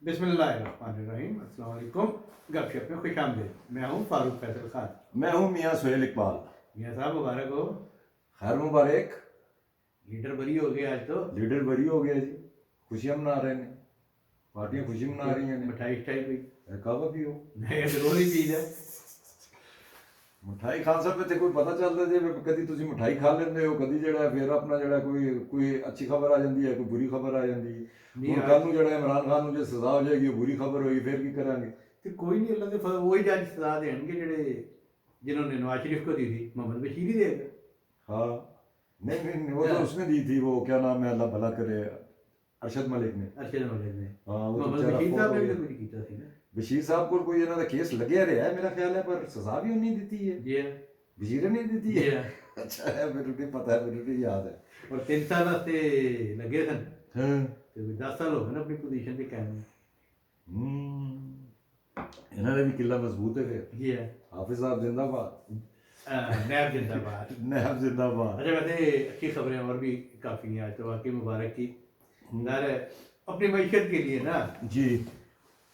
बिस्मिल्लाहिर्रहमानिर्रहीम, अस्सलाम वालेकुम। गपशप में खुशामदीद। मैं हूँ फारूक फैसल खान। मैं हूँ मियाँ सुहेल इकबाल। मियाँ साहब मुबारक हो। खैर मुबारक। लीडर बरी हो गए आज तो। लीडर बरी हो गया जी, खुशियाँ मना रहे हैं, पार्टियां खुशी मना रही हैं। मिठाई शिठाई कोई कहवा पियो नहीं जरूर ही चीज है। मिठाई खान साहब ਤੇ ਕੋਈ ਪਤਾ ਚੱਲਦਾ ਜੇ ਕਦੀ ਤੁਸੀਂ ਮਿਠਾਈ ਖਾ ਲੈਂਦੇ ਹੋ, ਕਦੀ ਜਿਹੜਾ ਫਿਰ ਆਪਣਾ ਜਿਹੜਾ ਕੋਈ ਅੱਛੀ ਖਬਰ ਆ ਜਾਂਦੀ ਹੈ, ਕੋਈ ਬੁਰੀ ਖਬਰ ਆ ਜਾਂਦੀ ਹੈ। ਹੁਣ ਕੱਲ ਨੂੰ ਜਿਹੜਾ ਇਮਰਾਨ ਖਾਨ ਨੂੰ ਜੇ ਸਜ਼ਾ ਹੋ ਜਾਏਗੀ, ਉਹ ਬੁਰੀ ਖਬਰ ਹੋਈ, ਫਿਰ ਕੀ ਕਰਾਂਗੇ? ਤੇ ਕੋਈ नहीं, अल्लाह के फजल वही जज सजा देंगे जेडे जिन्होंने नवाज शरीफ को दी थी, मोहम्मद बशीर ही देगा। हाँ, नहीं वो तो उसने दी थी, वो क्या नाम है, अल्लाह भला करे, अरशद मलिक ने। अरशद मलिक ने। हाँ, वो तो मोहम्मद बेचारा बशीर फौत साहब हो ने भी गया। तो कुछ किया थी ना। बशीर साहब को कोई इन्होंने केस लगे रहा है मेरा ख्याल है, पर सजा भी उन्हीं दी है। जी है। बशीर ने दी जी है। है। अच्छा है, मेरे को नहीं पता है, मेरे को याद है। और 3 साल से लगे थे। हाँ। तो 10 साल हो गए ना अपनी पोजीशन पे कायम। इन्होंने भी किला मजबूत है फिर। जी है। हाफिज साहब जिंदाबाद। नैब जिंदाबाद। नैब जिंदाबाद। अच्छा, वैसे अच्छी खबरें और भी काफ़ी हैं आज तो, वाकई मुबारक की। ज़ाहिर है अपनी मईशत के लिए ना जी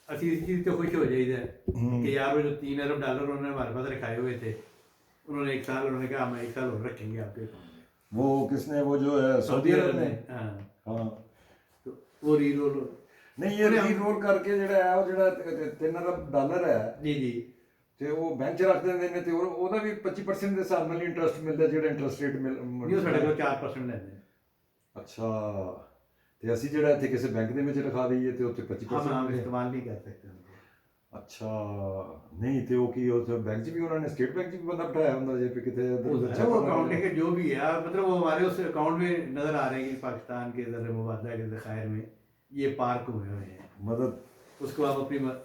असली इस चीज़ तो खुश हो जाइए कि यार वो जो $3 अरब उन्होंने हमारे पास रखाए हुए थे, उन्होंने 1 साल, उन्होंने कहा हम 1 साल और रखेंगे आपके अकाउंट में। वो किसने, वो जो है सऊदी अरब ने। हाँ, हाँ, तो वो रीरोल। नहीं ये रीरोल करके ਜਿਹੜਾ ਹੈ ਉਹ ਜਿਹੜਾ $3 ਅਰਬ ਹੈ जी जी। ਤੇ ਉਹ ਬੈਂਕ 'ਚ ਰੱਖ ਦਿੰਦੇ ਨੇ ਤੇ ਉਹਦਾ ਵੀ 25% ਦੇ ਹਿਸਾਬ ਨਾਲ ਇੰਟਰਸਟ ਮਿਲਦਾ, ਜਿਹੜਾ ਇੰਟਰਸਟ ਰੇਟ नहीं, वो साढ़े को 4% लेते हैं। ਅੱਛਾ, ਤੇ ਅਸੀਂ ਜਿਹੜਾ ਇੱਥੇ ਕਿਸੇ ਬੈਂਕ ਦੇ ਵਿੱਚ ਰਖਾ ਦਈਏ ਤੇ ਉੱਥੇ हम 25% इस्तेमाल नहीं कर सकते उनको। ਅੱਛਾ, ਨਹੀਂ ਤੇ ਉਹ ਕੀ ਉਸ ਬੈਂਕ 'ਚ ਵੀ ਉਹਨਾਂ ਨੇ ਸਟੇਟ बैंक 'ਚ भी बंदा बिठाया ਹੁੰਦਾ ਜੇ कितने वो अकाउंट के जो भी है, मतलब वो हमारे उस अकाउंट में नज़र आ रहे हैं कि पाकिस्तान के ज़र मुबादला के ज़खायर में ये पार्क हुए हुए हैं। मतलब उसको आप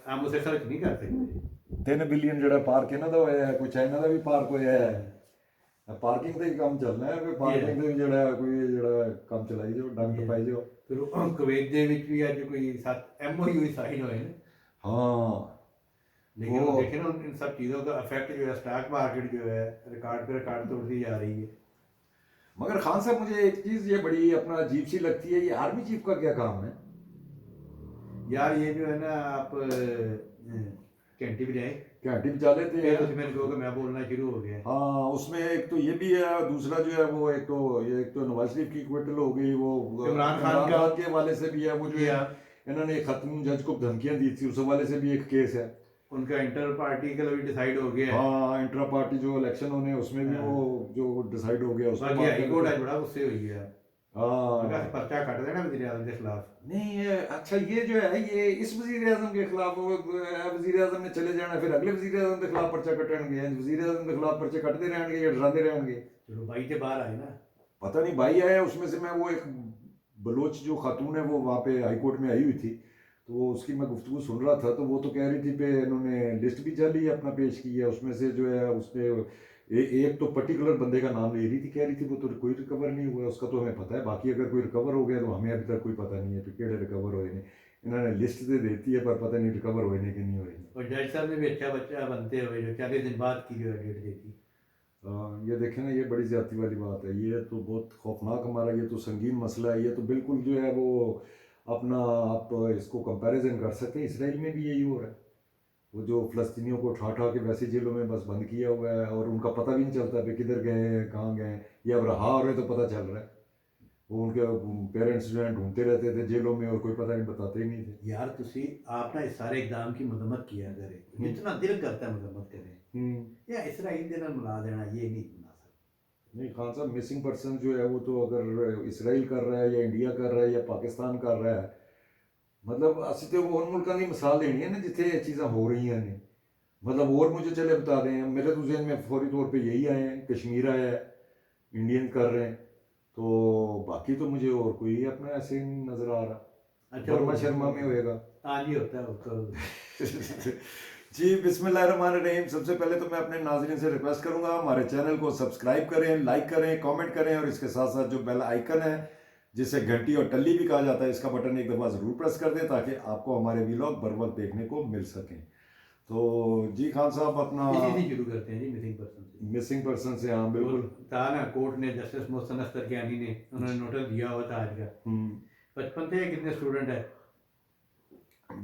हम उसे खर्च नहीं कर सकते। 3 ਬਿਲੀਅਨ ਜਿਹੜਾ ਪਾਰਕ ਇਹਨਾਂ ਦਾ ਹੋਇਆ ਹੈ, ਕੋਈ ਚਾਈਨਾ ਦਾ ਵੀ ਪਾਰਕ ਹੋਇਆ ਹੈ। ਪਾਰਕਿੰਗ ਦਾ ਹੀ ਕੰਮ ਚੱਲਣਾ ਹੈ, ਕੋਈ ਪਾਰਕਿੰਗ ਦੇ ਵੀ ਜਿਹੜਾ ਕੋਈ ਜਿਹੜਾ ਕੰਮ ਚਲਾਈ ਜਾਓ, ਡੰਗ ਪਾਈ ਜਾਓ। फिर कुवैत ਦੇ ਵਿੱਚ ਵੀ ਅੱਜ ਕੋਈ 7 MOU साइन हुए हैं। हाँ, लेकिन वो देखे ना इन सब चीज़ों का इफेक्ट जो है स्टॉक मार्केट जो है रिकॉर्ड पे रिकॉर्ड तोड़ती जा रही है। मगर खान साहब मुझे एक चीज़ ये बड़ी अपना अजीब सी लगती है, ये आर्मी चीफ का क्या काम है? यार ये जो है ना, आप कैंटी भी जाए घंटी बजा लेते फिर हैं। उसमें कहो कि मैं बोलना शुरू हो गया। हाँ, उसमें एक तो ये भी है, दूसरा जो है वो एक तो नवाज शरीफ की क्विटल हो गई, वो इमरान खान के हवाले से भी है, वो जो है इन्होंने एक खत्म जज को धमकियां दी थी, उस हवाले से भी एक केस है। उनका इंटर पार्टी का भी डिसाइड हो गया है। हाँ, इंट्रा पार्टी जो इलेक्शन होने उसमें भी वो जो डिसाइड हो गया, उसमें बाकी हाई कोर्ट आज बड़ा गुस्से हुई है। हाँ, पर्चा कट देना वज़ीर आज़म के खिलाफ। नहीं ये अच्छा, ये जो है ये इस वजीर आजम के खिलाफ, वजीर आजम ने चले जाना, फिर अगले वजीर आजम के खिलाफ पर्चा कटणगे, वजीर आजम के खिलाफ पर्चे कटते रहेंगे या डराते रहेंगे। चलो भाई के बाहर आए ना। पता नहीं भाई आया उसमें से। मैं वो एक बलोच जो खातून है वो वहाँ पे हाई कोर्ट में आई हुई थी, तो वो उसकी मैं गुफ्तगू सुन रहा था, तो वो तो कह रही थी पे इन्होंने लिस्ट भी जाली अपना पेश की है, उसमें से जो है उसने एक तो पर्टिकुलर बंदे का नाम ले रही थी, कह रही थी वो तो कोई रिकवर नहीं हुआ, उसका तो हमें पता है, बाकी अगर कोई रिकवर हो गया तो हमें अभी तक कोई पता नहीं है कि केड़े रिकवर हुए ने। इन्होंने लिस्ट तो देती है पर पता नहीं रिकवर हुए ने कि नहीं हुए। और जज साहब ने भी अच्छा बच्चा बनते हुए जो 40 दिन बाद की जो है डेट देती। ये देखें ना, ये बड़ी ज्यादती वाली बात है, ये तो बहुत खौफनाक, हमारा ये तो संगीन मसला है, ये तो बिल्कुल जो है वो अपना आप इसको कंपैरिजन कर सकते हैं, इसराइल में भी यही हो रहा है। वो जो फ़लस्तीनियों को उठा उठा के वैसे जेलों में बस बंद किया हुआ है, और उनका पता भी नहीं चलता कि किधर गए हैं, कहाँ गए हैं, या अब रहा हो रहे तो पता चल रहा है। वो उनके पेरेंट्स जो हैं ढूंढते रहते थे जेलों में और कोई पता नहीं, बताते ही नहीं थे। यार तुसी आप ना इस सारे इकदाम की मजम्मत किया करें, जितना दिल करता है मजम्मत करें, या इसराइल के नाम मिला देना ये नहीं बना सकते। नहीं खान साहब, मिसिंग पर्सन जो है वो तो अगर इसराइल कर रहा है या इंडिया कर रहा है या पाकिस्तान कर रहा है, मतलब ਅਸੀਂ ਤੇ ਉਹ ਮੁਲਕਾਂ ਦੀ ਮਿਸਾਲ ਦੇਣੀ ਹੈ ना जिथे ये चीज़ें हो रही हैं। मतलब और मुझे चले बता दें, मेरे तो जहन में फौरी तौर पे यही आए हैं, कश्मीर आया है, इंडियन कर रहे हैं, तो बाकी तो मुझे और कोई अपना ऐसे नहीं नज़र आ रहा। अच्छा, वर्मा शर्मा में होएगा। हाँ जी, होता है वो तो। जी बिस्मिल्लाहिर्रहमानिर्रहीम। सबसे पहले तो मैं अपने नाज़रीन से रिक्वेस्ट करूंगा, हमारे चैनल को सब्सक्राइब करें, लाइक करें, कमेंट करें, और इसके साथ साथ जो बेल आइकन है जिसे घंटी और टल्ली भी कहा जाता है, इसका बटन एक दफ़ा ज़रूर प्रेस कर दें ताकि आपको हमारे वीलॉग बर वक्त देखने को मिल सकें। तो जी खान साहब अपना इसी से शुरू करते हैं जी, मिसिंग पर्सन से। मिसिंग पर्सन से, हाँ बिल्कुल। था ना, कोर्ट ने जस्टिस मोहसिन अख्तर कियानी ने उन्होंने नोटिस दिया हुआ था आज का। 55 थे कितने स्टूडेंट है?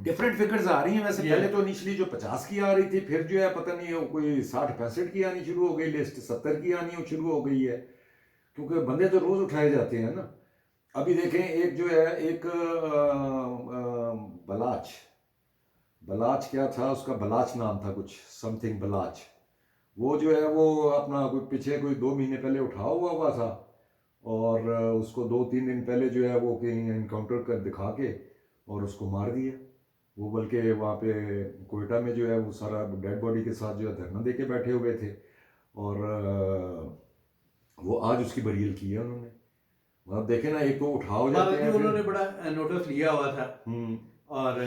डिफरेंट फिगर्स आ रही हैं वैसे। Yeah. पहले तो इनिशियली जो 50 की आ रही थी, फिर जो है पता नहीं वो कोई 60-65 की आनी शुरू हो गई लिस्ट, 70 की आनी शुरू हो गई है, क्योंकि बंदे तो रोज उठाए जाते हैं ना। अभी देखें एक जो है एक बलाच, बलाच क्या था उसका, बलाच नाम था कुछ, समथिंग बलाच। वो जो है वो अपना कोई पीछे कोई 2 महीने पहले उठा हुआ था, और उसको 2-3 दिन पहले जो है वो कहीं इनकाउंटर कर दिखा के और उसको मार दिया। वो बल्कि वहाँ पे कोयटा में जो है वो सारा डेड बॉडी के साथ जो है धरना दे के बैठे हुए थे, और वो आज उसकी बरियल की है उन्होंने। मतलब देखे ना, एक तो उठा हो जाते बालाजी हैं उन्होंने बड़ा नोटिस लिया हुआ था, हम्म। और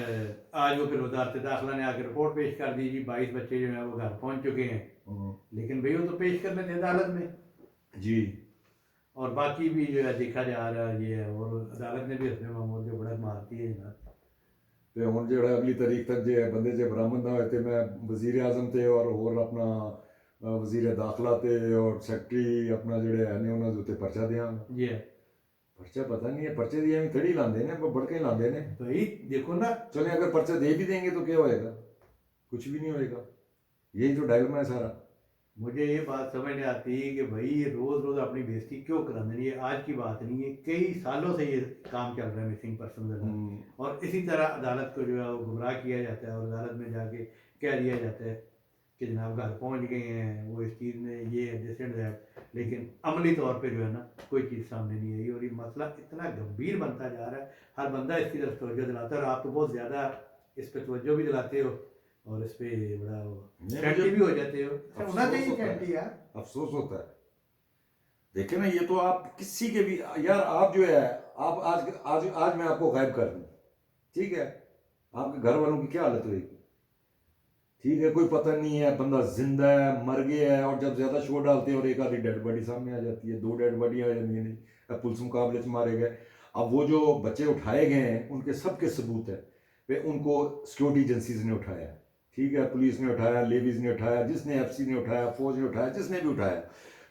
आज वो फिर वजारत दाखिला ने आकर रिपोर्ट पेश कर दी जी, 22 बच्चे जो हैं वो घर पहुंच चुके हैं। लेकिन भाई वो तो पेश करने थे अदालत में जी। और बाकी भी जो है देखा जा रहा है ये है, और अदालत ने भी हसन महमूद जो बड़ा मारती है ना। ਤੇ ਹੁਣ ਜਿਹੜਾ ਅਗਲੀ ਤਾਰੀਖ ਤੱਕ ਜੇ ਬੰਦੇ ਜੇ ਬਰਾਮਦ ਨਾ ਹੋਏ ਤੇ ਮੈਂ ਵਜ਼ੀਰ ਆਜ਼ਮ ਤੇ ਔਰ ਹੋਰ ਆਪਣਾ ਵਜ਼ੀਰ ਦਾਖਲਾ ਤੇ ਔਰ ਸੈਕਟਰੀ ਆਪਣਾ ਜਿਹੜੇ ਹੈ ਨੇ ਉਹਨਾਂ ਦੇ ਉੱਤੇ ਪਰਚਾ ਦਿਆਂਗਾ। जी पर्चा पता नहीं है, पर्चे दिए भी थड़ी लाते हैं, बढ़ के लाते हैं भाई देखो ना, चले अगर पर्चा दे भी देंगे तो क्या होएगा, कुछ भी नहीं होएगा। यही तो डायलमा है सारा। मुझे ये बात समझ नहीं आती कि भाई ये रोज रोज अपनी बेइज्जती क्यों कराना, ये आज की बात नहीं है, कई सालों से ये काम चल रहा है मिसिंग पर्सन और इसी तरह अदालत को जो है वो गुमराह किया जाता है और अदालत में जाके कह दिया जाता है कि जनाब घर पहुंच गए हैं, वो इस चीज़ में ये है दिस एंड दैट, लेकिन अमली तौर पे जो है ना कोई चीज़ सामने नहीं आई और ये मसला इतना गंभीर बनता जा रहा है। हर बंदा इसकी तरफ तवज्जो दिलाता है और आप तो बहुत ज़्यादा इस पर तवज्जो भी दिलाते हो और इस पे बड़ा सेंटी भी हो जाते हो। होना चाहिए सेंटी यार। अफसोस होता है, देखे ना, ये तो आप किसी के भी यार, आप जो है आप आज आज आज मैं आपको गायब कर दूं, ठीक है, आपके घर वालों की क्या हालत होगी, ठीक है, कोई पता नहीं है बंदा जिंदा है मर गया है, और जब ज्यादा शोर डालते हैं और एक आधी डेड बॉडी सामने आ जाती है, 2 डेड बॉडी आ जाती है, नहीं पुलिस मुकाबले से मारे गए। अब वो जो बच्चे उठाए गए हैं उनके सबके सबूत है, वे उनको सिक्योरिटी एजेंसीज ने उठाया, ठीक है, पुलिस ने उठाया, लेवीज ने उठाया, जिसने एफसी ने उठाया, फौज ने उठाया, जिसने भी उठाया,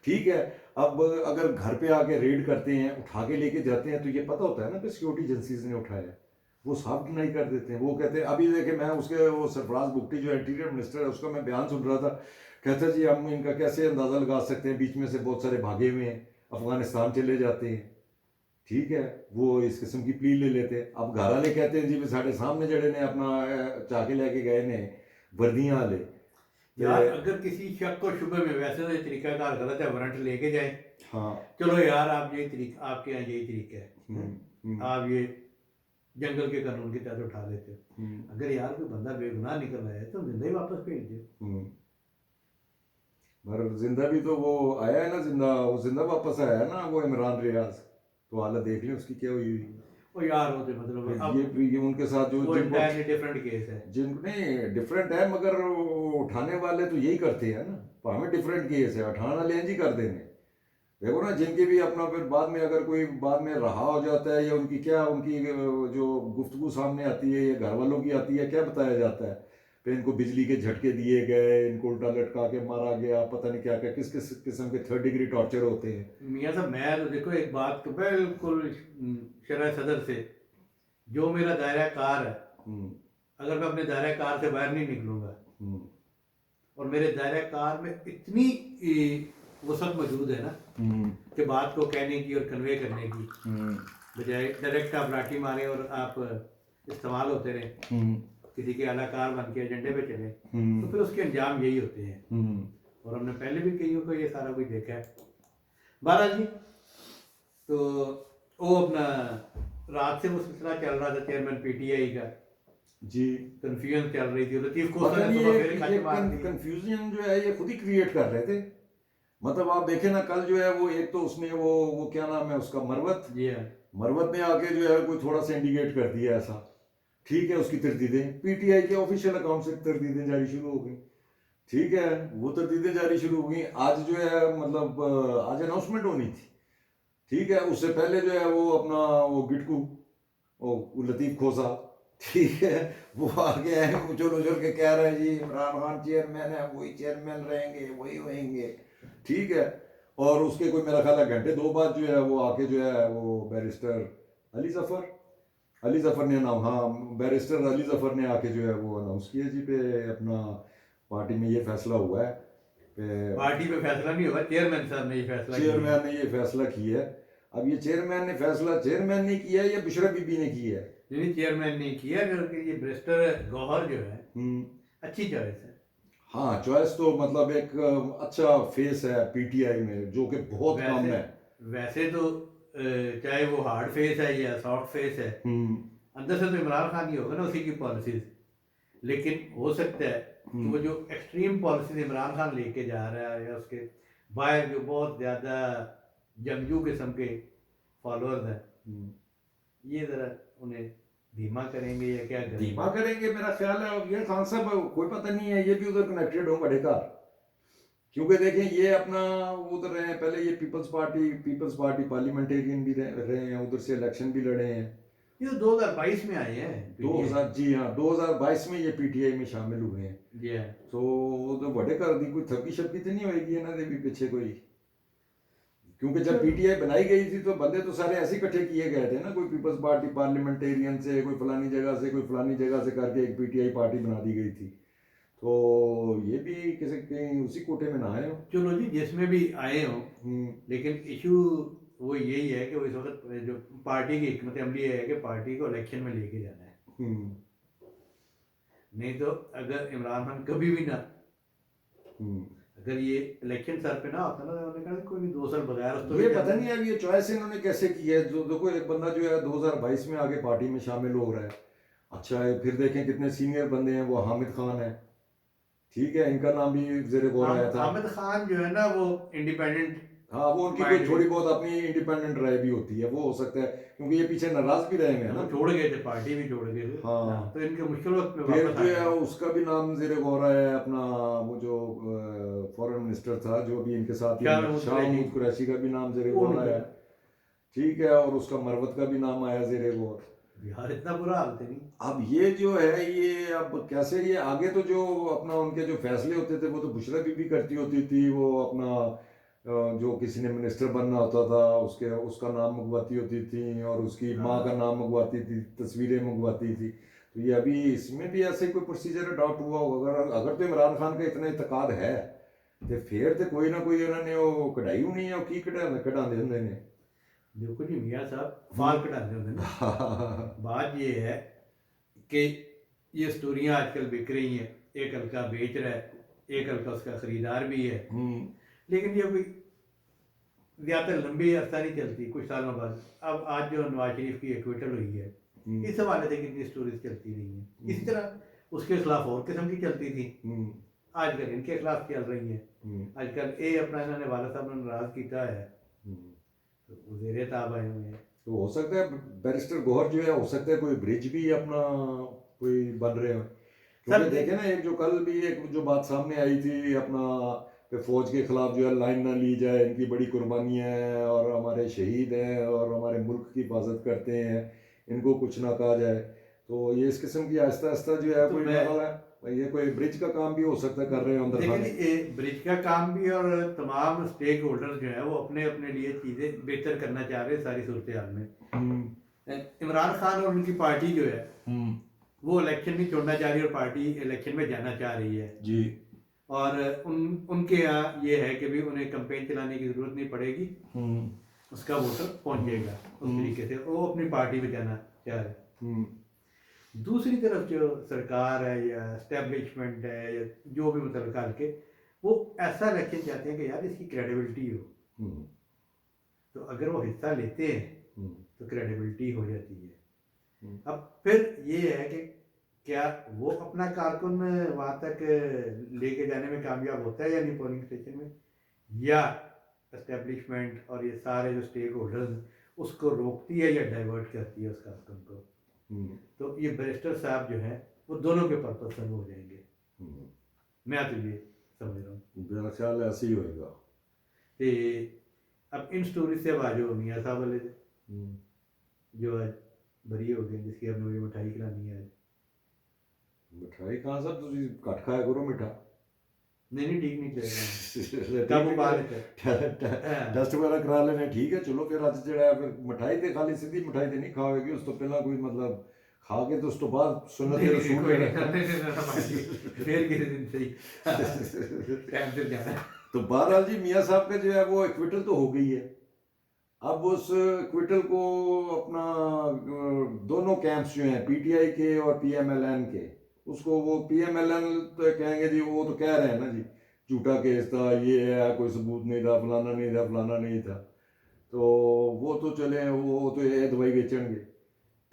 ठीक है। अब अगर घर पे आके रेड करते हैं, उठा के लेके जाते हैं, तो ये पता होता है ना कि सिक्योरिटी एजेंसीज ने उठाया, वो साफ डिनाई कर देते हैं। वो कहते हैं, अभी देखे मैं उसके वो सरफराज बुगटी जो इंटीरियर मिनिस्टर है उसका मैं बयान सुन रहा था, कहता जी हम इनका कैसे अंदाज़ा लगा सकते हैं, बीच में से बहुत सारे भागे हुए हैं, अफगानिस्तान चले जाते हैं, ठीक है, वो इस किस्म की प्ली ले लेते हैं। अब घर वाले कहते हैं जी साढ़े सामने जड़े ने अपना चाके लेके गए ने वर्दियाँ वाले। यार अगर किसी शक को शुबे में, वैसे तो ये तरीकाकार गलत है, वारंट लेके जाए, हाँ चलो यार आप यही तरीका, आपके यहाँ यही तरीका है, आप ये जंगल के कानून के तहत उठा लेते हो। अगर यार कोई बंदा बेगुनाह निकल रहा है तो जिंदा ही वापस भेज दो। मगर जिंदा भी तो वो आया है ना, जिंदा वो जिंदा वापस आया है ना, वो इमरान रियाज, तो हालत देख लें उसकी क्या हुई। वो यार होते मतलब अब ये उनके साथ जो एंटायरली डिफरेंट केस है, नहीं डिफरेंट है, मगर उठाने वाले तो यही करते हैं ना, भावें डिफरेंट केस है, उठाने वाले इंज ही कर देंगे। देखो ना, जिनके भी अपना फिर बाद में अगर कोई बाद में रहा हो जाता है, या उनकी क्या उनकी जो गुफ्तगू सामने आती है या घर वालों की आती है, क्या बताया जाता है, फिर इनको बिजली के झटके दिए गए, इनको उल्टा लटका के मारा गया, पता नहीं क्या क्या किस किस किस्म के 3rd डिग्री टॉर्चर होते हैं। मियाँ साहब मैं तो देखो एक बात तो बिल्कुल शरह सदर से, जो मेरा दायरा कार है, अगर मैं अपने दायरा कार से बाहर नहीं निकलूंगा और मेरे दायरा कार में इतनी वसत मौजूद है ना कि बात को कहने की और कन्वे करने की बजाय डायरेक्ट आप लाठी मारे और आप इस्तेमाल होते रहे, किसी के अलाकार बन के एजेंडे पे चले, तो फिर उसके अंजाम यही होते हैं। और हमने पहले भी कईयों को ये सारा कुछ देखा है। बारा जी, तो वो अपना रात से वो सिलसिला चल रहा था चेयरमैन पीटीआई का जी, कंफ्यूजन चल रही थी, लतीफ कोसा ने सुबह फिर खच मार दी। कंफ्यूजन जो है ये खुद ही क्रिएट कर रहे थे। मतलब आप देखें ना, कल जो है वो एक तो उसने वो क्या नाम है उसका, मरवत, जी हाँ, मरवत ने आके जो है कोई थोड़ा सा इंडिकेट कर दिया ऐसा, ठीक है, उसकी तरदीदें पीटीआई के ऑफिशियल अकाउंट से तरदीदें जारी शुरू हो गई, ठीक है, वो तरदीदें जारी शुरू हो गई। आज जो है मतलब आज अनाउंसमेंट होनी थी, ठीक है, उससे पहले जो है वो अपना वो गिटकू वो लतीफ खोसा, ठीक है, वो आगे है उछल उछल के कह रहा है जी इमरान खान चेयरमैन है, वही चेयरमैन रहेंगे, वही होंगे, ठीक है। और उसके कोई मेरा ख्याल है घंटे 2 बाद जो है वो आके जो है वो बैरिस्टर अली जफर अली जफर ने नाम, हाँ बैरिस्टर अली जफर ने आके जो है वो अनाउंस किया जी पे अपना पार्टी में ये फैसला हुआ है पे पार्टी पे फैसला नहीं होगा, चेयरमैन साहब ने ये फैसला किया है। चेयरमैन ने ये फैसला किया है। अब ये चेयरमैन ने फैसला चेयरमैन ने किया है या बुशरा बीबी ने किया है? नहीं, चेयरमैन ने किया, क्योंकि ये बैरिस्टर गौहर जो है हम्म। अच्छी चॉइस है। हाँ चॉइस तो मतलब एक अच्छा फेस है पीटीआई में जो कि बहुत कम वैसे है। वैसे तो चाहे वो हार्ड फेस है या सॉफ्ट फेस है, अंदर से तो इमरान खान ही होगा ना, उसी की पॉलिसीज। लेकिन हो सकता है कि वो जो एक्सट्रीम पॉलिसीज इमरान खान लेके जा रहा है, या उसके बाहर जो बहुत ज़्यादा जंगजू किस्म के फॉलोअर्स हैं, ये ज़रा उन्हें धीमा करेंगे या क्या करेंगे। धीमा करेंगे मेरा ख्याल है। अब ये खान साहब कोई पता नहीं है, ये भी उधर कनेक्टेड हो बड़े का, क्योंकि देखें ये अपना उधर रहे हैं पहले, ये पीपल्स पार्टी पार्लियामेंटेरियन भी रहे हैं, उधर से इलेक्शन भी लड़े हैं। ये तो 2022 में आए हैं PTI। 2000, जी हाँ 2022 में ये पीटीआई में शामिल हुए हैं। जी हाँ। तो वो तो बड़े कर दी, कोई थपकी शपकी तो नहीं होगी ना भी पीछे कोई, क्योंकि जब पीटीआई बनाई गई थी तो बंदे तो सारे ऐसे इकट्ठे किए गए थे ना, कोई पीपल्स पार्टी पार्लियामेंटेरियन से, कोई फलानी जगह से, कोई फलानी जगह से करके एक पीटीआई पार्टी बना दी गई थी। तो ये भी किसी कहीं उसी कोटे में ना आए हो। चलो जी, जिसमें भी आए हों, लेकिन इशू वो यही है कि वो इस वक्त जो पार्टी की हिकमत अमली है कि पार्टी को इलेक्शन में लेके जाना है। नहीं तो अगर इमरान खान कभी भी ना, अगर ये इलेक्शन सर पे ना होता ना, तो उन्होंने कहा कोई नहीं 2 साल बगैर उस तो ये पता नहीं अब ये चॉइस इन्होंने कैसे की है। जो देखो एक बंदा जो है 2022 में आगे पार्टी में शामिल हो रहा है, अच्छा है। फिर देखें कितने सीनियर बंदे हैं, वो हामिद खान है, ठीक है, इनका नाम भी जेरे गौर आया था। हामिद खान जो है ना वो इंडिपेंडेंट, हाँ वो उनकी कोई थोड़ी बहुत अपनी इंडिपेंडेंट राय भी होती है, वो हो सकता है, क्योंकि ये पीछे नाराज भी रहे हैं ना, छोड़ गए थे, पार्टी भी छोड़ गए थे। हाँ तो इनके मुश्किल वक्त में फिर वापस जो आए। है उसका भी नाम जेरे गौर है अपना, वो जो फॉरेन मिनिस्टर था जो भी इनके साथ, शाह महमूद शाह महमूद कुरैशी का भी नाम जेरे गौर आया, ठीक है, और उसका मरवत का भी नाम आया जेरे गौर। बिहार इतना बुरा हाल थे नहीं। अब ये जो है ये अब कैसे, ये आगे तो जो अपना उनके जो फैसले होते थे वो तो बुशरा बीबी करती होती थी, वो अपना जो किसी ने मिनिस्टर बनना होता था उसके उसका नाम मंगवाती होती थी, और उसकी माँ का नाम मंगवाती थी, तस्वीरें मंगवाती थी। तो ये अभी इसमें भी ऐसे कोई प्रोसीजर अडॉप्ट हुआ होगा? अगर अगर तो इमरान खान का इतना इतकाद है तो फिर तो कोई ना कोई उन्होंने वो कढ़ाई होनी है, की कढ़ाते होंगे ने। देखो जी मियाँ साहब, फाल कटाते होंगे ना। बात ये है कि ये स्टोरियाँ आजकल बिक रही हैं, एक हल्का बेच रहा है, एक हल्का उसका खरीदार भी है, लेकिन ये कोई ज़्यादा लंबी अरसा नहीं चलती, कुछ सालों बाद। अब आज जो नवाज शरीफ की एक्विटल हुई है, इस हवाले से कितनी स्टोरीज चलती रही हैं, इसी तरह उसके खिलाफ और किस्म की चलती थी, आजकल इनके खिलाफ चल रही हैं। आजकल ये अपना इन्होंने वाला साहब ने नाराज किया है, तो वो ज़ेरे ताब आए हुए हैं। तो हो सकता है बैरिस्टर गौहर जो है, हो सकता है कोई ब्रिज भी अपना कोई बन रहे हो, क्योंकि देखे ना एक जो कल भी एक जो बात सामने आई थी अपना कि फौज के खिलाफ जो है लाइन ना ली जाए, इनकी बड़ी कुर्बानियाँ हैं और हमारे शहीद हैं और हमारे मुल्क की हिफाजत करते हैं, इनको कुछ ना कहा जाए। तो ये इस किस्म की आहिस्ता आहिस्ता जो है तो कोई मरहला है, ये कोई ब्रिज का काम भी हो सकता है कर रहे हो अंदर लेकिन खाने। ये ब्रिज का काम भी, और तमाम स्टेक होल्डर जो है वो अपने अपने लिए चीज़ें बेहतर करना चाह रहे हैं सारी सूरत हाल में। इमरान खान और उनकी पार्टी जो है वो इलेक्शन नहीं छोड़ना चाह रही, और पार्टी इलेक्शन में जाना चाह रही है जी। और उनके यहाँ ये है कि भी उन्हें कैंपेन चलाने की ज़रूरत नहीं पड़ेगी, उसका वोटर पहुंचेगा उस तरीके से, वो अपनी पार्टी में जाना चाह रहे। दूसरी तरफ जो सरकार है या एस्टेब्लिशमेंट है या जो भी मतलब के, वो ऐसा इलेक्शन चाहते हैं कि यार इसकी क्रेडिबिलिटी हो। तो अगर वो हिस्सा लेते हैं तो क्रेडिबिलिटी हो जाती है। अब फिर ये है कि क्या वो अपना कारकुन वहाँ तक लेके जाने में कामयाब होता है या नहीं पोलिंग स्टेशन में, या एस्टेब्लिशमेंट और ये सारे जो स्टेक होल्डर्स उसको रोकती है या डाइवर्ट करती है उस कारकुन को। तो ये बैरिस्टर साहब जो हैं वो दोनों के पर्पज सर्व हो जाएंगे, मैं तो ये समझ रहा हूँ। मेरा ख्याल ऐसे ही होएगा। तो अब इन स्टोरी से अब आज मियाँ साहब वाले जो आज बरी हो गए, जिसकी हमने मुझे मिठाई खिलानी है आज। मिठाई कहाँ साहब, तुम घट खाया करो मिठा। नहीं नहीं ठीक नहीं चलेगा ठीक काबू पा है, लेते हैं। टेस्ट वगैरह करा लेने ठीक है। चलो फिर अज जड़ा फिर मिठाई ते खाली सीधी मिठाई ते नहीं खाओगे, उस तो पहला कोई मतलब खा के तो उस तो बाद सुन्नत नहीं नहीं रसूल कोई नहीं जड़ा नहीं नहीं नहीं, भाई, फिर किसी दिन सही टाइम से जाना है। तो बहरहाल जी मियाँ साहब का जो है वो एक्विटल तो हो गई है। अब उस क्विटल को अपना दोनों कैंप्स जो हैं पीटीआई के और पीएमएलएन के, उसको वो पीएमएलएन तो कहेंगे जी वो तो कह रहे हैं ना जी झूठा केस था, ये है, कोई सबूत नहीं था, फलाना नहीं था, फलाना नहीं था। तो वो तो चले वो तो ये दवाई बेचणगे।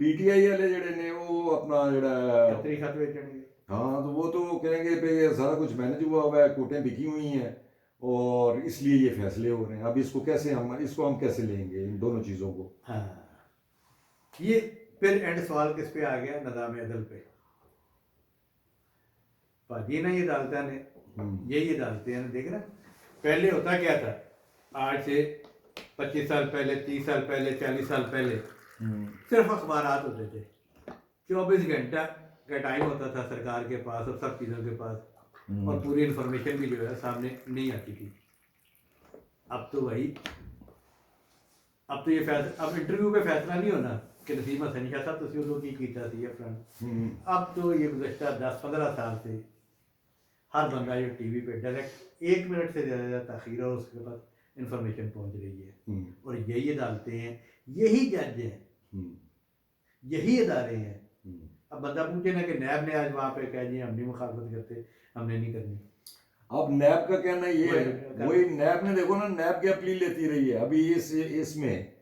पीटीआई वाले जड़े ने वो अपना जड़ा कतरी खत बेचेंगे। हाँ तो वो तो कहेंगे भाई ये सारा कुछ मैनेज हुआ हुआ है, कोर्टें बिकी हुई हैं और इसलिए ये फैसले हो रहे हैं। अब इसको हम कैसे लेंगे इन दोनों चीज़ों को। हाँ ये फिर एंड सवाल किस पे आ गया, निज़ाम अदल पे। भाजी ना ये अदालतें ने यही अदालतें हैं देख रहे, पहले होता क्या था, आज से 25 साल पहले, 30 साल पहले, 40 साल पहले सिर्फ अखबारात होते थे, 24 घंटा का टाइम होता था सरकार के पास और सब चीज़ों के पास, और पूरी इन्फॉर्मेशन भी जो है सामने नहीं आती थी। अब तो भाई अब तो ये फैसला, अब इंटरव्यू पे फैसला नहीं होना कि नसीम हसन शाह साहब तुसी उदों की कीता सी अपना। अब तो ये गुज़श्ता 10-15 साल से हर बंदा जो टीवी पे डायरेक्ट 1 मिनट से ज़्यादा ताख़ीर और उसके पास इंफॉर्मेशन पहुंच रही है। और यही अदालतें हैं, यही जज हैं, यही अदारे हैं। अब बंदा पूछे ना कि नैब ने आज वहाँ पे कह दिया हम नहीं मुखालफत करते, हमने नहीं करनी। अब नैब का कहना ये है, वही नैब ने देखो ना, नैब क्या प्ली लेती रही है अभी इसमें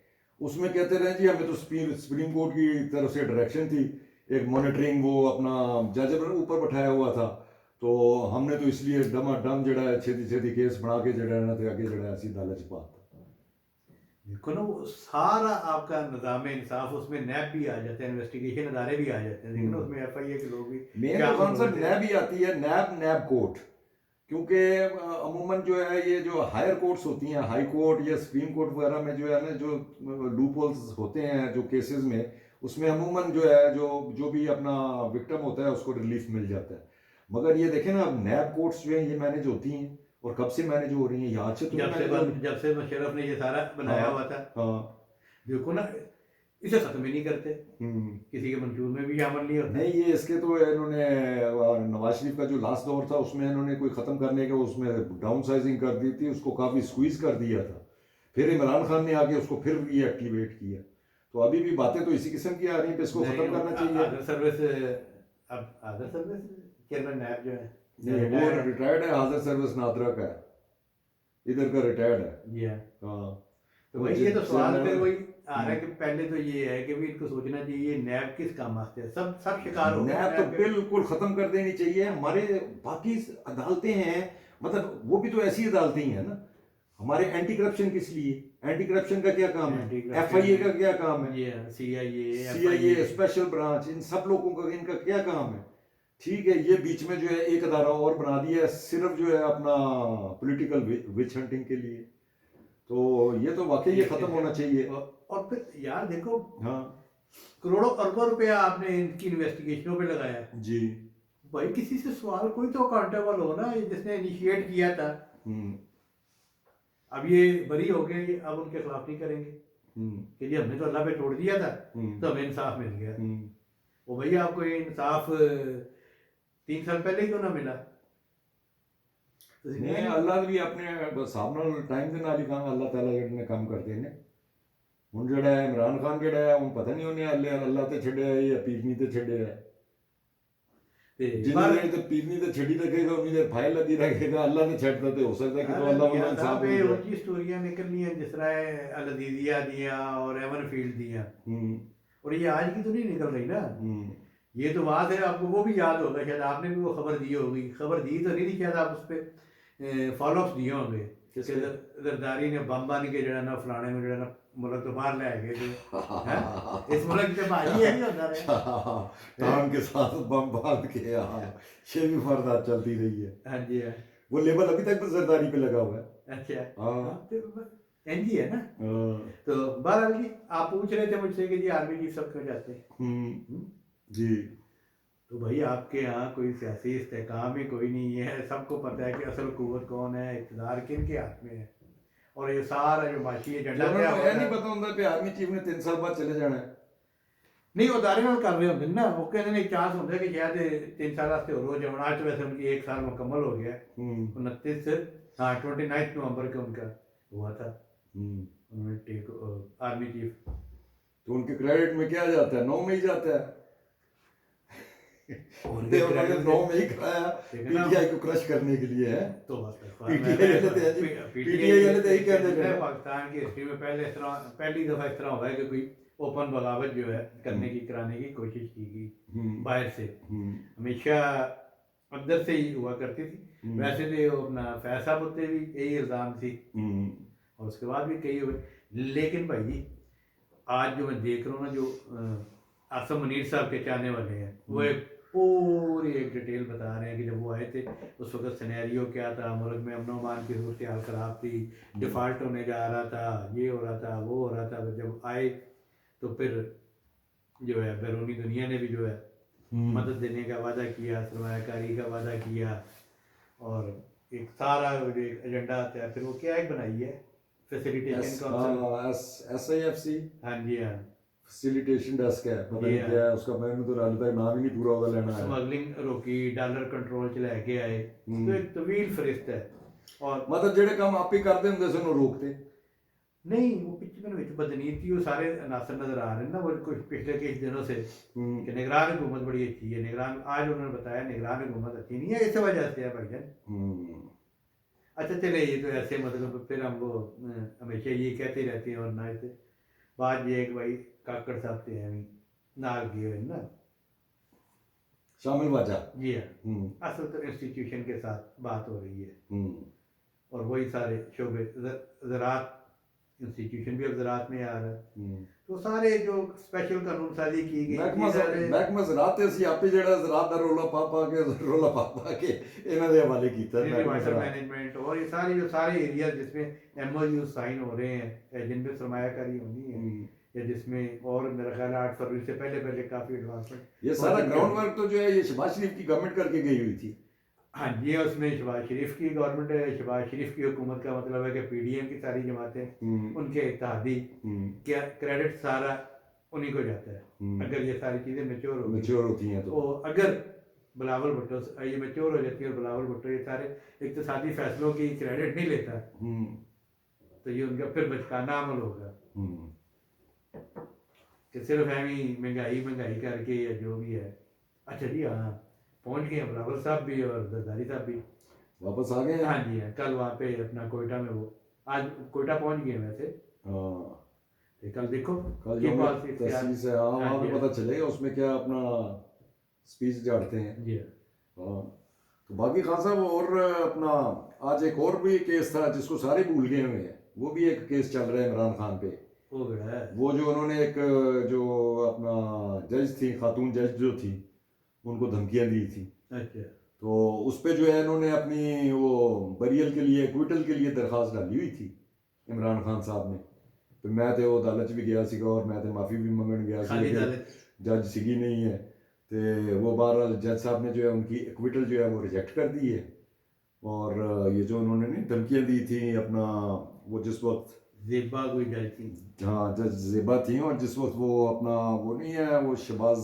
उसमें कहते रहे जी हमें तो सुप्रीम कोर्ट की तरफ से डायरेक्शन थी, एक मॉनिटरिंग वो अपना जज ऊपर बैठाया हुआ था, तो हमने तो इसलिए डम जड़ा है छेती छेती केस बना के जड़ा ना थे आगे जड़ा ऐसी अदालत च पाता। देखो ना वो सारा आपका निज़ाम इंसाफ, उसमें नैब भी आ जाते हैं, इन्वेस्टिगेशन अदारे भी आ जाते हैं, देखो ना उसमें एफआईए के लोग भी। मेन तो कॉन्सेप्ट नैब ही आती है, नैब कोर्ट, क्योंकि अमूमन जो है ये जो हायर कोर्ट्स होती हैं, हाई कोर्ट या सुप्रीम कोर्ट वगैरह में जो है ना जो लूप होल्स होते हैं जो केसेस में, उसमें अमूमन जो है जो भी अपना विक्टिम होता है उसको रिलीफ मिल जाता है। मगर ये देखें ना अब नैब कोर्ट्स जो है ये मैनेज होती हैं, और कब से मैनेज हो रही हैं, यहाँ से तो जब से मुशर्रफ ने ये सारा बनाया हुआ था। हाँ देखो ना इसे खत्म ही नहीं करते, किसी के मंशूर में भी शामिल नहीं होता। नहीं ये इसके तो इन्होंने नवाज शरीफ का जो लास्ट दौर था उसमें इन्होंने कोई ख़त्म करने के उसमें डाउन साइजिंग कर दी थी, उसको काफ़ी स्क्वीज कर दिया था, फिर इमरान खान ने आके उसको फिर रीएक्टिवेट किया। तो अभी भी बातें तो इसी किस्म की आ रही हैं, इसको ख़त्म करना चाहिए। आदर सर्विस, अब आदर सर्विस चेयरमैन नैब जो है नहीं वो रिटायर्ड है, आदर सर्विस नादरा का है, इधर का रिटायर्ड है। जी हाँ तो भाई ये तो सवाल फिर वही आ रहा है कि पहले तो ये है कि भी इनको सोचना चाहिए नैब किस काम वास्ते है, सब शिकार हो नैब तो बिल्कुल खत्म कर देनी चाहिए। हमारे बाकी अदालतें हैं, मतलब वो भी तो ऐसी अदालतें ही हैं ना। हमारे एंटी करप्शन किस लिए, एंटी करप्शन का क्या काम है, एफआईए का क्या काम है, सीआईए स्पेशल ब्रांच, इन सब लोगों का इनका क्या काम है। ठीक है ये बीच में जो है एक अदारा और बना दिया है सिर्फ जो है अपना पॉलिटिकल विच हंटिंग के लिए, तो ये तो वाकई ये खत्म होना चाहिए। और फिर यार देखो हाँ करोड़ों अरबों रुपया आपने इनकी इन्वेस्टिगेशनों पे लगाया जी भाई, किसी से सवाल कोई तो अकाउंटेबल हो ना, जिसने इनिशिएट किया था। अब ये बरी हो गए, अब उनके खिलाफ नहीं करेंगे कि जी हमने तो अल्लाह पे छोड़ दिया था तो हमें इंसाफ मिल गया। वो भैया आपको ये इंसाफ 3 साल पहले क्यों ना मिला? नहीं अल्लाह भी अपने साहब नाल टाइम दे नाल ही काम अल्लाह ताला जेह्ड़े ने काम करदे ने। हुण जेह्ड़ा है इमरान खान जेह्ड़ा है हुण पता नहीं उन्हें अल्लाह ते छड्डेआ या पीरनी ते छड्डेआ है। जिन्नी देर ते पीरनी ते छड्डी रखेगा उन्नी देर फाइल लगी रखेगा, अल्लाह ने छड्डता ते हो सकदा है कि तो अल्लाह वाला इंसाफ पे उनकी स्टोरियां निकलनी है जिस तरह अल अजीजिया दिया और एवन फील्ड दिया, और ये आज की तो नहीं निकल रही ना। ये तो बात है, आपको वो भी याद होगा शायद, आपने भी वो खबर दी होगी, खबर दी तो नहीं थी शायद, आप उस पर फॉलोअप्स दिए होंगे कि जरदारी ने बम बन के जड़ा ना फलाने में जड़ा ना मुल्क तो बाहर ले गए थे इस मुल्क के भाई यही होता रहा टांग के साथ बम बांध के। ये भी वारदात चलती रही है। हाँ जी वो लेबल अभी तक जरदारी पे लगा हुआ है। अच्छा एनजी है ना। तो बहरहाल जी आप पूछ रहे थे मुझसे कि जी आर्मी चीफ सब क्यों जाते हैं जी तो भाई आपके यहाँ कोई सियासी इस्तेहकाम ही कोई नहीं है, सबको पता है कि असल कुव्वत कौन है, इक़्तिदार किन के हाथ में है। और ये सारा जो माशी एजेंडा ਉਹਨਾਂ क्या ਨੂੰ होता ਇਹ ਨਹੀਂ है, ਪਤਾ ਹੁੰਦਾ ਕਿ ਆਰਮੀ ਚੀਫ ਨੇ 3 ਸਾਲ ਬਾਅਦ ਚਲੇ ਜਾਣਾ ਹੈ। नहीं वो दायरे नाल कर रहे होंगे ना, वो कहते हैं चांस होता है कि शायद 3 साल वास्ते और हो जाए। आज तो वैसे उनकी 1 साल मुकम्मल हो गया है, 29 हाँ 29 नवंबर को उनका हुआ था, उन्होंने टेक आर्मी चीफ। तो उनके क्रेडिट में क्या जाता है? 9 में ही जाता है। उनके उन्होंने credit 9 में ही कराया देखना- पीटीआई को क्रश करने के लिए है। तो बस PTI वाले तो है जी, PTI वाले तो यही कहते हैं ना। पाकिस्तान की हिस्ट्री में पहली दफा इस तरह हुआ है कि कोई ओपन बगावत जो है कराने की कोशिश की गई बाहर से। हमेशा अंदर से ही हुआ करती थी। वैसे तो अपना फैज साहब होते भी यही इल्ज़ाम थी और उसके बाद भी कई हुए। लेकिन भाई जी आज जो मैं देख रहा हूँ ना, जो आसम मुनीर साहब के चाहने वाले हैं, वो एक पूरी एक डिटेल बता रहे हैं कि जब वो आए थे उस वक्त सिनेरियो क्या था, मुल्क में अमन अमान की सूरत हाल ख़राब थी, डिफ़ाल्ट होने जा रहा था, ये हो रहा था, वो हो रहा था। जब आए तो फिर जो है बैरूनी दुनिया ने भी जो है मदद देने का वादा किया, सरमायाकारी का वादा किया और एक सारा एक एजेंडा आता है। फिर वो क्या एक बनाई है फैसिलिटेशन काउंसिल, SIFC हाँ जी हाँ, फैसिलिटेशन डेस्क है, पता नहीं क्या है उसका, मैंने तो हाल तक नाम ही नहीं पूरा होगा लेना है। स्मगलिंग रोकी, डॉलर कंट्रोल च लेके आए, तो एक तवील फरिश्त है। और मतलब जेडे काम आप ही करते होंगे से उन्हें रोकते नहीं, वो पिछले में बदनीति वो सारे अनासर नजर आ रहे हैं ना, वो कुछ पिछले कुछ दिनों से कि निगरान हुकूमत बड़ी अच्छी है। निगरान आज उन्होंने बताया निगरान हुकूमत अच्छी नहीं है, इस वजह से है भाईजान। अच्छा चले, ये तो ऐसे मतलब फिर हमको हमेशा ये कहते रहते हैं और ना इसे बात ये है कि भाई काकड़ साहब से हैं नाल किए हुए ना शामिल वाजा जी हाँ, असल तो इंस्टीट्यूशन के साथ बात हो रही है और वही सारे शोबे ज़रात इंस्टीट्यूशन भी अब ज़रात में आ रहा है। तो सारे जो स्पेशल कानून साजी की गई महकमा ज़रात ਅਸੀਂ ਆਪੇ ਜਿਹੜਾ ज़रात ਦਾ ਰੋਲਾ ਪਾ ਕੇ ਇਹਨਾਂ ਦੇ ਹਵਾਲੇ ਕੀਤਾ है वाटर मैनेजमेंट और ये सारे एरिया जिसमें MOU साइन हो रहे हैं, जिनमें सरमायाकारी होनी है या जिसमें और मेरा ख्याल 8 फरवरी से पहले काफ़ी एडवांसमेंट ये सारा ग्राउंड वर्क तो जो है ये शहबाज शरीफ की गवर्नमेंट करके गई हुई थी। हाँ जी, उसमें शहबाज शरीफ की गवर्नमेंट है, शहबाज शरीफ की हुकूमत का मतलब है कि PDM की सारी जमातें उनके इत्तेहादी क्या क्रेडिट सारा उन्हीं को जाता है अगर ये सारी चीज़ें मैच्योर होती हैं। तो अगर बिलावल भुट्टो ये मैच्योर हो जाती है और बिलावल भुट्टो ये सारे इक्तिसादी फैसलों की क्रेडिट नहीं लेता तो ये उनका फिर बचकाना अमल होगा कि सिर्फ है महंगाई करके या जो भी है। अच्छा जी हाँ, पहुंच गए बिलावल साहब भी और जरदारी साहब भी वापस आ गए। हाँ जी हाँ, कल वहाँ पे अपना कोयटा में वो आज कोयटा पहुंच गए वैसे। तो कल देखो कल तहसीस है, वहाँ पे पता चलेगा उसमें क्या अपना स्पीच झाड़ते हैं जी हाँ। तो बाकी खान साहब और अपना आज एक और भी केस था जिसको सारे भूल गए हुए हैं, वो भी एक केस चल रहा है इमरान खान पे। वो जो उन्होंने एक जो अपना जज थी, खातून जज जो थी, उनको धमकियां दी थी। अच्छा, तो उस पे जो है इन्होंने अपनी वो बरियल के लिए क्विटल के लिए दरख्वास्त डाली हुई थी इमरान खान साहब ने। तो मैं तो वो अदालत भी गया सीगा और मैं तो माफ़ी भी मंगन गया सी, जज सीगी नहीं है तो वो बहरहाल जज साहब ने जो है उनकी एक्विटल जो है वो रिजेक्ट कर दी है। और ये जो उन्होंने नहीं धमकियाँ दी थी अपना, वो जिस वक्त ज़ेबा कोई जज थी, हाँ जज ज़ेबा थी, और जिस वक्त वो अपना वो नहीं है वो शहबाज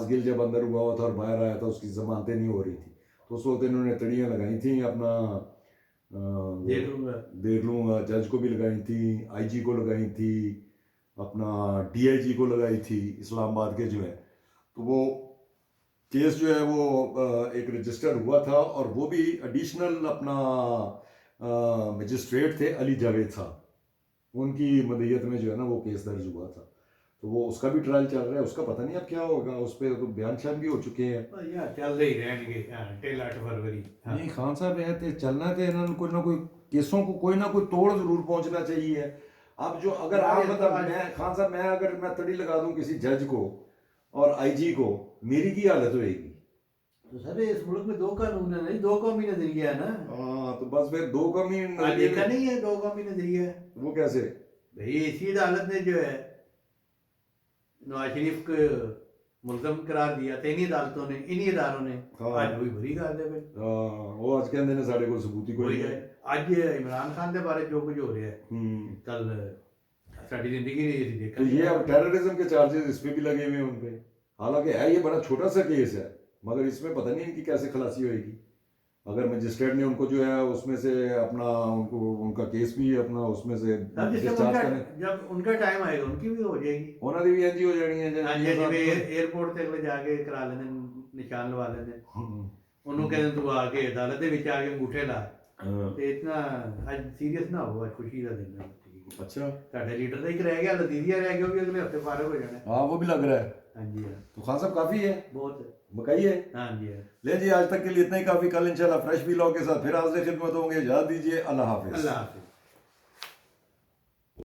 गिल जब अंदर हुआ हुआ था और बाहर आया था, उसकी जमानतें नहीं हो रही थी, तो उस वक्त इन्होंने तड़ियाँ लगाई थी अपना देख लूँगा जज को भी लगाई थी, IG को लगाई थी, अपना DIG को लगाई थी इस्लामाबाद के जो है। तो वो केस जो है वो एक रजिस्टर हुआ था और वो भी एडिशनल अपना मजिस्ट्रेट थे अली जावेद साहब, उनकी मदयत में जो है ना वो केस दर्ज हुआ था। तो वो उसका भी ट्रायल चल रहा है, उसका पता नहीं अब क्या होगा, उस पर तो बयान शान भी हो चुके हैं यार, चल रही रहेंगे 8 फरवरी। नहीं खान साहब है चलना तो इन्होंने कोई ना कोई केसों को कोई ना कोई तोड़ जरूर पहुंचना चाहिए। अब जो अगर आप मतलब मैं खान साहब मैं अगर मैं तड़ी लगा दूं किसी जज को और IG को, मेरी की हालत होएगी। तो सर इस मुल्क में 2 कानून है नहीं, 2 कौमी नजरिया है ना। हाँ तो बस फिर 2 कौमी देखा नहीं है 2 कौमी नजरिया। वो कैसे भाई? इसी अदालत ने जो है नवाज शरीफ को मुलजम करार दिया तो इन्हीं अदालतों ने, इन्हीं इदारों ने हाँ। आज वही बरी कर दे पे ਉਹ ਅੱਜ ਕਹਿੰਦੇ ਨੇ ਸਾਡੇ ਕੋਲ ਸਬੂਤ ਹੀ ਕੋਈ कोई ਨਹੀਂ है ਹੈ ਅੱਜ इमरान खान के बारे जो कुछ हो रहा है हम्म। कल साड़ी जिंदगी नहीं ऐसी तो देखा ये अब टेररिज्म के चार्जेस इस पे भी लगे हुए हैं उन पे, हालांकि है ये बड़ा छोटा सा केस है, मगर इसमें पता नहीं इनकी कैसे खलासी होएगी। अगर मजिस्ट्रेट ने उनको जो है उसमें से अपना उनको उनका केस भी अपना उसमें से तब जिससे डिस्चार्ज उनका करने, जब उनका टाइम आएगा उनकी भी हो जाएगी ਉਹਨਾਂ ਦੀ ਵੀ ਇੰਜ ਹੀ ਹੋ ਜਾਣੀ ਹੈ हाँ जी जिਵੇਂ 에어ਪੋਰਟ ਤੇ ਅਗਲੇ ਜਾ ਕੇ ਕਰਾ ਲੈਂਦੇ ਨੇ, ਨਿਸ਼ਾਨ ਲਵਾ ਲੈਂਦੇ ਉਹਨੂੰ ਕਹਿੰਦੇ ਤੂੰ ਆ ਕੇ ਅਦਾਲਤ ਦੇ ਵਿੱਚ ਆ ਕੇ ਅੰਗੂਠੇ ਲਾ ਤੇ ਇਤਨਾ ਅੱਜ ਸੀਰੀਅਸ ਨਾ ਹੋ, ਅੱਜ ਖੁਸ਼ੀ ਦਾ ਦਿਨ ਹੈ अच्छा ਸਾਡੇ ਲੀਡਰ ਦਾ ਇੱਕ ਰਹਿ ਗਿਆ, ਲਤੀਰੀਆ ਰਹਿ ਗਿਆ, ਉਹ ਵੀ ਅਗਲੇ ਹਫਤੇ ਫਾਰਗ ਹੋ ਜਾਣਾ हाँ वो भी लग रहा है। हाँ जी हाँ तो खान साहब काफी है, बहुत बताइए। हाँ जी हाँ ले जी आज तक के लिए इतना ही काफी, कल इंशाल्लाह फ्रेश व्लॉग के साथ फिर हाजिर खिदमत होंगे, इजाजत दीजिए, अल्लाह हाफिज। अल्लाह हाफिज।